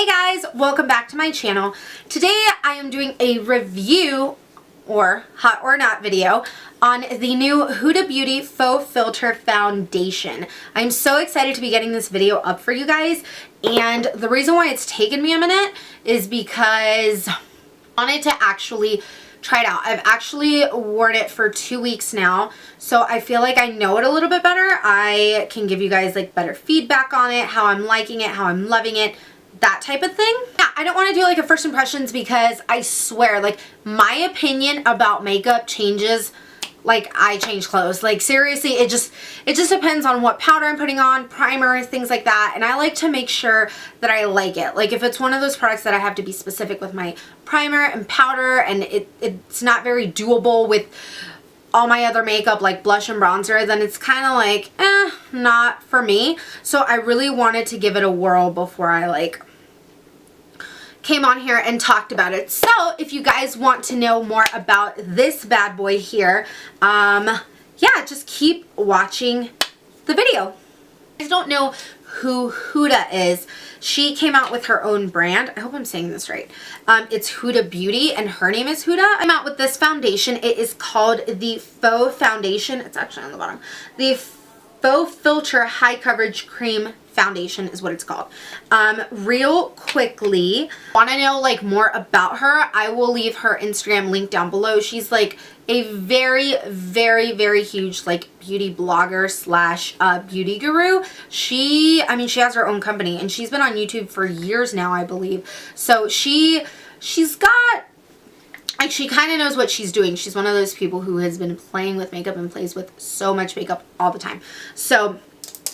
Hey guys, welcome back to my channel. Today I am doing a review or hot or not video on the new Huda Beauty Faux Filter Foundation. I'm so excited to be getting this video up for you guys, and the reason why it's taken me a minute is because I wanted to actually try it out. I've actually worn it for 2 weeks now, so I feel like I know it a little bit better. I can give you guys like better feedback on it, how I'm liking it, how I'm loving it, that type of thing. Yeah, I don't want to do like a first impressions because I swear, like, my opinion about makeup changes like I change clothes. Like, seriously, it just depends on what powder I'm putting on, primer, things like that, and I like to make sure that I like it. Like, if it's one of those products that I have to be specific with my primer and powder, and it's not very doable with all my other makeup like blush and bronzer, then it's kind of like, not for me. So I really wanted to give it a whirl before I like came on here and talked about it. So if you guys want to know more about this bad boy here, yeah, just keep watching the video. If you guys don't know who Huda is, she came out with her own brand. I hope I'm saying this right. It's Huda Beauty, and her name is Huda. I'm out with this foundation. It is called the Faux Foundation. It's actually on the bottom. The Faux Filter High Coverage Cream Foundation is what it's called. Real quickly, want to know like more about her, I will leave her Instagram link down below. She's like a very huge like beauty blogger slash beauty guru. She has her own company, and she's been on YouTube for years now, I believe. So she's got, like, she kind of knows what she's doing. She's one of those people who has been playing with makeup and plays with so much makeup all the time. So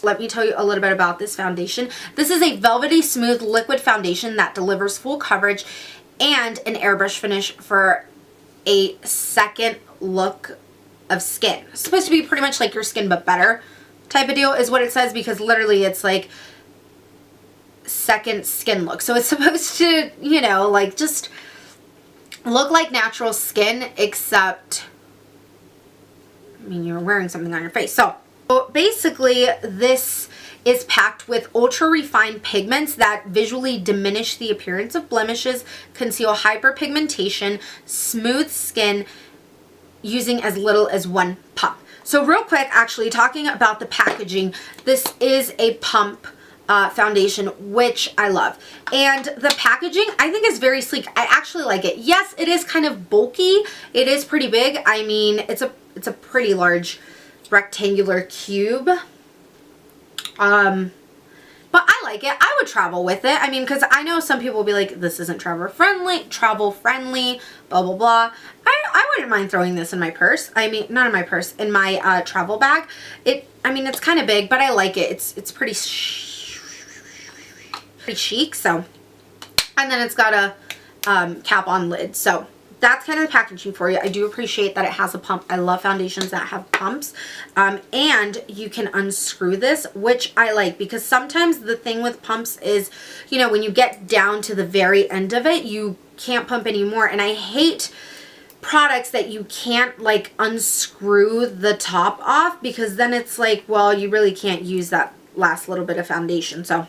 let me tell you a little bit about this foundation. This is a velvety smooth liquid foundation that delivers full coverage and an airbrush finish for a second look of skin. It's supposed to be pretty much like your skin but better type of deal is what it says, because literally it's like second skin look. So it's supposed to, you know, like just look like natural skin, except, I mean, you're wearing something on your face. So basically, this is packed with ultra refined pigments that visually diminish the appearance of blemishes, conceal hyperpigmentation, smooth skin, using as little as 1 pump. So real quick, actually talking about the packaging, this is a pump foundation, which I love, and the packaging I think is very sleek. I actually like it. Yes, it is kind of bulky. It is pretty big. I mean, it's a pretty large rectangular cube, but I like it. I would travel with it. I mean, because I know some people will be like, this isn't travel friendly, blah blah blah. I wouldn't mind throwing this in my purse. I mean, not in my purse, in my travel bag. I mean, it's kind of big, but I like it. It's pretty chic. So, and then it's got a cap on lid. So that's kind of the packaging for you. I do appreciate that it has a pump. I love foundations that have pumps. And you can unscrew this, which I like, because sometimes the thing with pumps is, you know, when you get down to the very end of it, you can't pump anymore. And I hate products that you can't like unscrew the top off, because then it's like, well, you really can't use that last little bit of foundation. So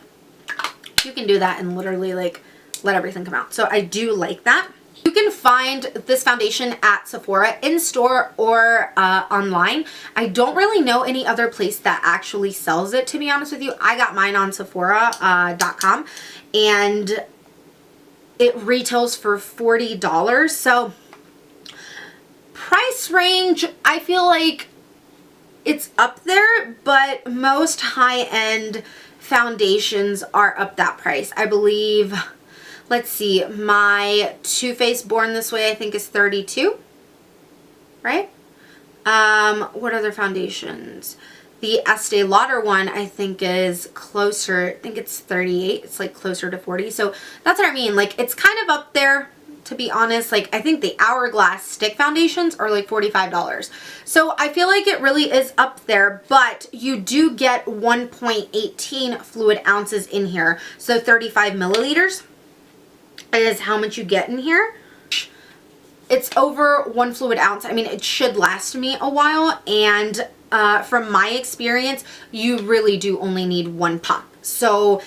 you can do that and literally like let everything come out. So I do like that. You can find this foundation at Sephora in store or online. I don't really know any other place that actually sells it, to be honest with you. I got mine on Sephora.com, and it retails for $40. So price range, I feel like it's up there, but most high-end foundations are up that price. I believe, let's see, my Too Faced Born This Way I think is $32, right? What other foundations? The Estee Lauder one I think is closer, I think it's $38. It's like closer to $40. So that's what I mean. Like, it's kind of up there, to be honest. Like, I think the Hourglass stick foundations are like $45. So I feel like it really is up there, but you do get 1.18 fluid ounces in here. So 35 milliliters is how much you get in here. It's over 1 fluid ounce. I mean, it should last me a while, and from my experience, you really do only need 1 pump. So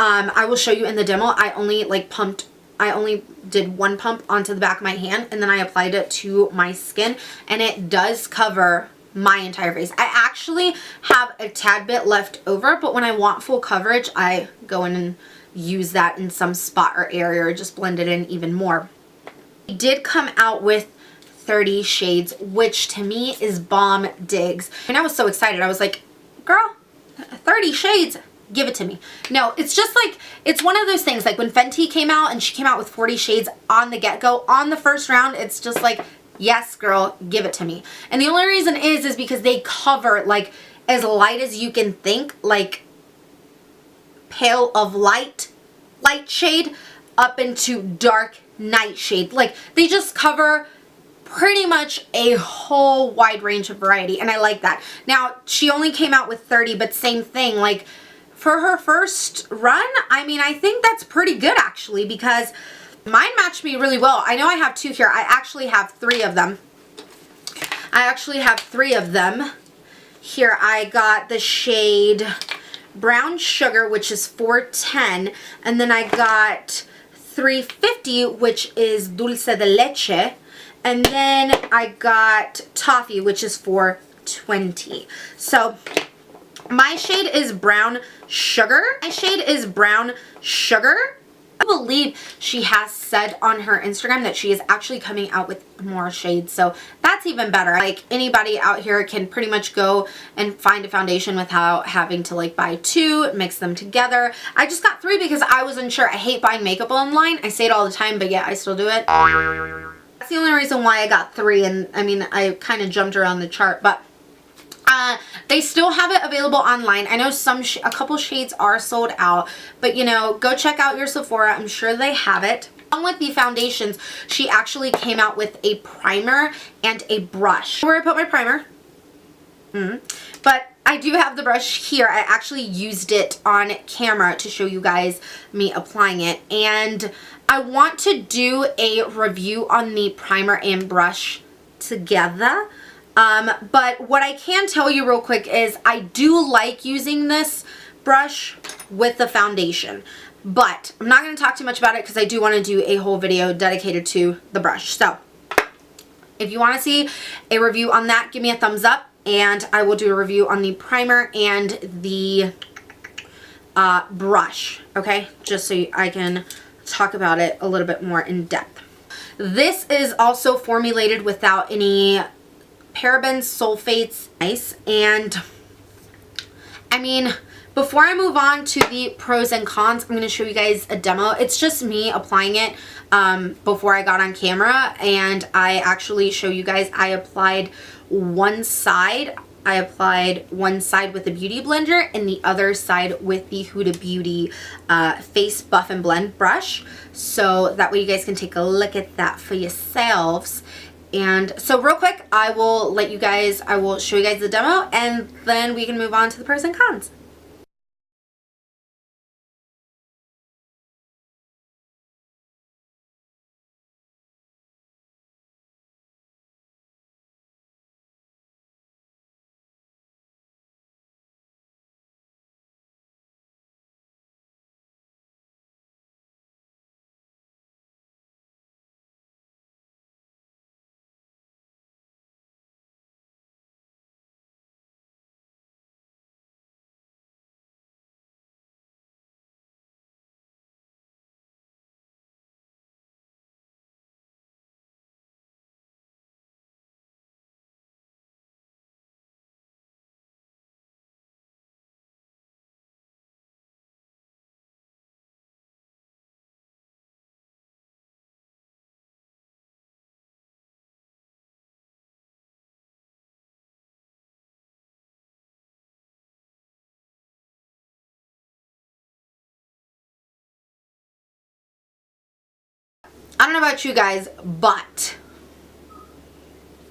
I will show you in the demo. I only did one pump onto the back of my hand, and then I applied it to my skin, and it does cover my entire face. I actually have a tad bit left over, but when I want full coverage, I go in and use that in some spot or area, or just blend it in even more. I did come out with 30 shades, which to me is bomb digs. And I was so excited. I was like, girl, 30 shades, give it to me. No, it's just like, it's one of those things, like when Fenty came out and she came out with 40 shades on the get-go, on the first round, it's just like, yes, girl, give it to me. And the only reason is because they cover like as light as you can think, like pale of light shade up into dark nightshade. Like they just cover pretty much a whole wide range of variety, and I like that. Now, she only came out with 30, but same thing, like for her first run, I mean, I think that's pretty good actually, because mine matched me really well. I know I have 2 here. I actually have 3 of them. Here, I got the shade Brown Sugar, which is 410, and then I got 350, which is Dulce de Leche, and then I got Toffee, which is 420. So my shade is Brown Sugar. I believe she has said on her Instagram that she is actually coming out with more shades, so that's even better. Like anybody out here can pretty much go and find a foundation without having to like buy 2, mix them together. I just got 3 because I was unsure. I hate buying makeup online. I say it all the time, but yeah, I still do it. That's the only reason why I got 3, and I mean, I kind of jumped around the chart, but they still have it available online. I know a couple shades are sold out, but you know, go check out your Sephora. I'm sure they have it. Along with the foundations, she actually came out with a primer and a brush. Where I put my primer, but I do have the brush here. I actually used it on camera to show you guys me applying it, and I want to do a review on the primer and brush together. But what I can tell you real quick is I do like using this brush with the foundation, but I'm not going to talk too much about it because I do want to do a whole video dedicated to the brush. So if you want to see a review on that, give me a thumbs up, and I will do a review on the primer and the brush, okay? Just so I can talk about it a little bit more in depth. This is also formulated without any parabens, sulfates, nice. And I mean, before I move on to the pros and cons, I'm going to show you guys a demo. It's just me applying it before I got on camera, and I actually show you guys. I applied one side with the Beauty Blender and the other side with the Huda Beauty Face Buff and Blend brush, so that way you guys can take a look at that for yourselves. And so real quick, I will show you guys the demo, and then we can move on to the pros and cons. I don't know about you guys, but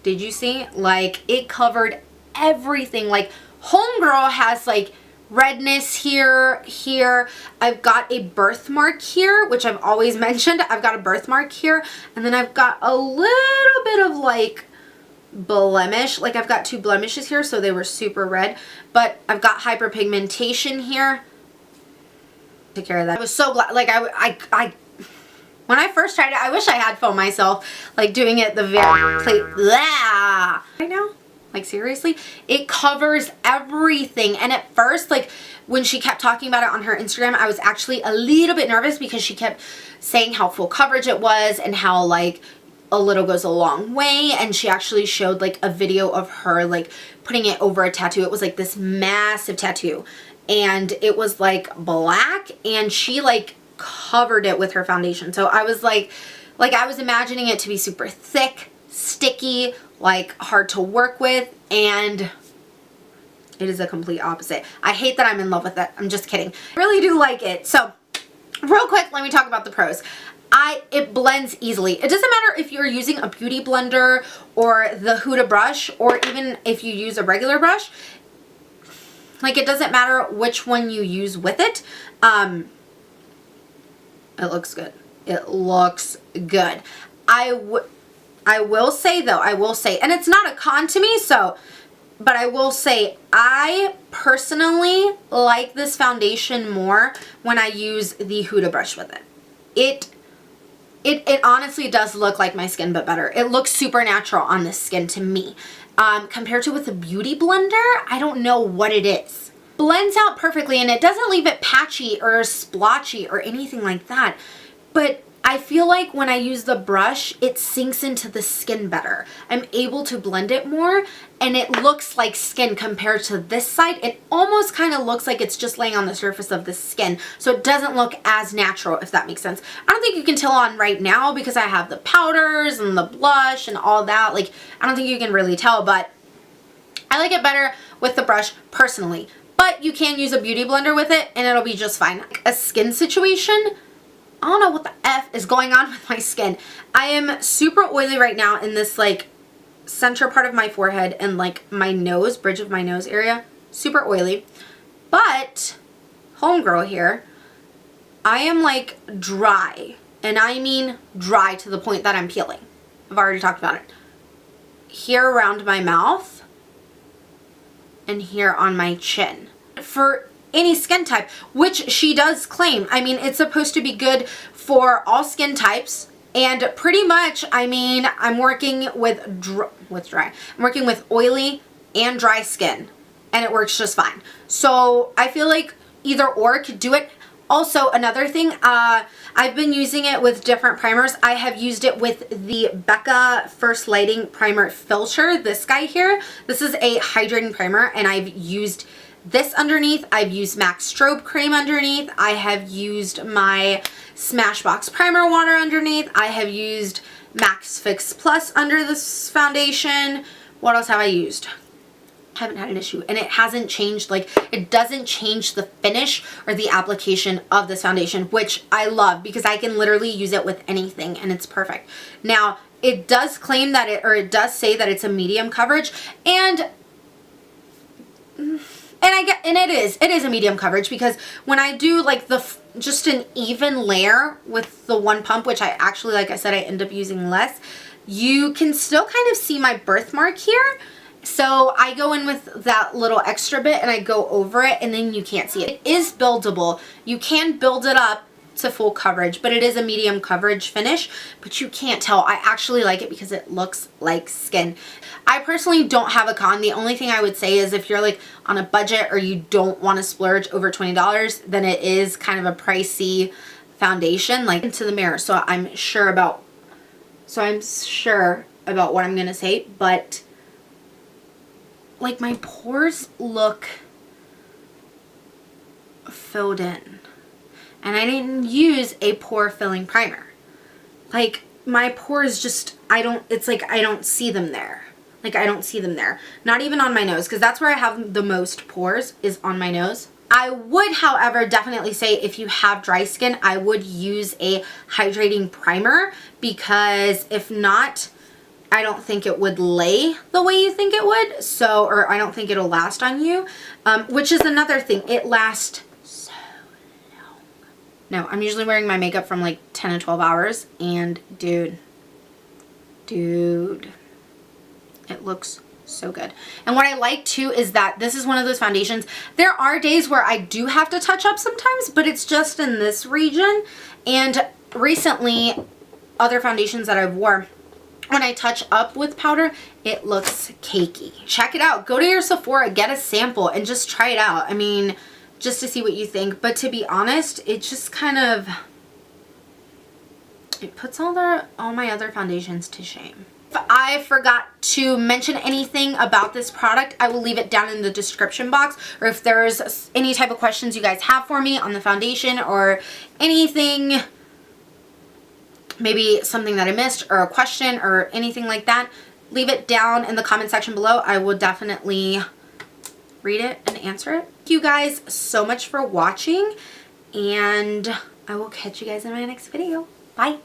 did you see? Like, it covered everything. Like, homegirl has like redness here. I've got a birthmark here, which I've always mentioned. I've got a birthmark here, and then I've got a little bit of like blemish. Like, I've got 2 blemishes here, so they were super red, but I've got hyperpigmentation here. Take care of that. I was so glad, like I when I first tried it, I wish I had filmed myself like doing it the very right now. Like seriously, it covers everything. And at first, like when she kept talking about it on her Instagram, I was actually a little bit nervous because she kept saying how full coverage it was and how like a little goes a long way. And she actually showed like a video of her like putting it over a tattoo. It was like this massive tattoo and it was like black and she like covered it with her foundation. So I was like I was imagining it to be super thick, sticky, like hard to work with, and it is a complete opposite. I hate that I'm in love with it. I'm just kidding. I really do like it. So real quick, let me talk about the pros. It blends easily. It doesn't matter if you're using a beauty blender or the Huda brush, or even if you use a regular brush. Like, it doesn't matter which one you use with it. It looks good. It looks good. I will say though, and it's not a con to me, but I will say I personally like this foundation more when I use the Huda brush with it. It honestly does look like my skin, but better. It looks super natural on this skin to me. Compared to with a beauty blender, I don't know what it is. Blends out perfectly and it doesn't leave it patchy or splotchy or anything like that. But I feel like when I use the brush, it sinks into the skin better. I'm able to blend it more and it looks like skin compared to this side. It almost kind of looks like it's just laying on the surface of the skin. So it doesn't look as natural, if that makes sense. I don't think you can tell on right now because I have the powders and the blush and all that. Like, I don't think you can really tell, but I like it better with the brush personally. But you can use a beauty blender with it and it'll be just fine. Like a skin situation, I don't know what the F is going on with my skin. I am super oily right now in this like center part of my forehead and like my nose, bridge of my nose area. Super oily. But homegirl here, I am like dry. And I mean dry to the point that I'm peeling. I've already talked about it. Here around my mouth and here on my chin. For any skin type, which she does claim. I mean, it's supposed to be good for all skin types, and pretty much, I mean, I'm working with dry. I'm working with oily and dry skin, and it works just fine. So I feel like either or could do it. Also, another thing, I've been using it with different primers. I have used it with the Becca First Lighting Primer Filter, this guy here. This is a hydrating primer, and I've used this underneath. I've used MAC Strobe Cream underneath. I have used my Smashbox Primer Water underneath. I have used Max Fix Plus under this foundation. What else have I used? Haven't had an issue, and it hasn't changed. Like, it doesn't change the finish or the application of this foundation, which I love because I can literally use it with anything and it's perfect. Now, it does claim that it does say that it's a medium coverage, and it is a medium coverage because when I do like just an even layer with the one pump, which I actually, like I said, I end up using less, you can still kind of see my birthmark here. So I go in with that little extra bit and I go over it, and then you can't see it. It is buildable. You can build it up to full coverage, but it is a medium coverage finish, but you can't tell. I actually like it because it looks like skin. I personally don't have a con. The only thing I would say is if you're like on a budget or you don't want to splurge over $20, then it is kind of a pricey foundation, like into the mirror. So I'm sure about what I'm gonna say, but like my pores look filled in. And I didn't use a pore filling primer. Like, my pores just, it's like I don't see them there. Like, I don't see them there. Not even on my nose, because that's where I have the most pores, is on my nose. I would, however, definitely say if you have dry skin, I would use a hydrating primer, because if not, I don't think it would lay the way you think it would. So, or I don't think it'll last on you, which is another thing. It lasts so long. No, I'm usually wearing my makeup from like 10 to 12 hours, and dude, it looks So good. And what I like too is that this is one of those foundations. There are days where I do have to touch up sometimes, but it's just in this region. And recently, other foundations that I've wore, when I touch up with powder, it looks cakey. Check it out. Go to your Sephora, get a sample, and just try it out. I mean, just to see what you think. But to be honest, it just kind of, it puts all my other foundations to shame. If I forgot to mention anything about this product, I will leave it down in the description box. Or if there's any type of questions you guys have for me on the foundation or anything, maybe something that I missed or a question or anything like that, leave it down in the comment section below. I will definitely read it and answer it. Thank you guys so much for watching, and I will catch you guys in my next video. Bye.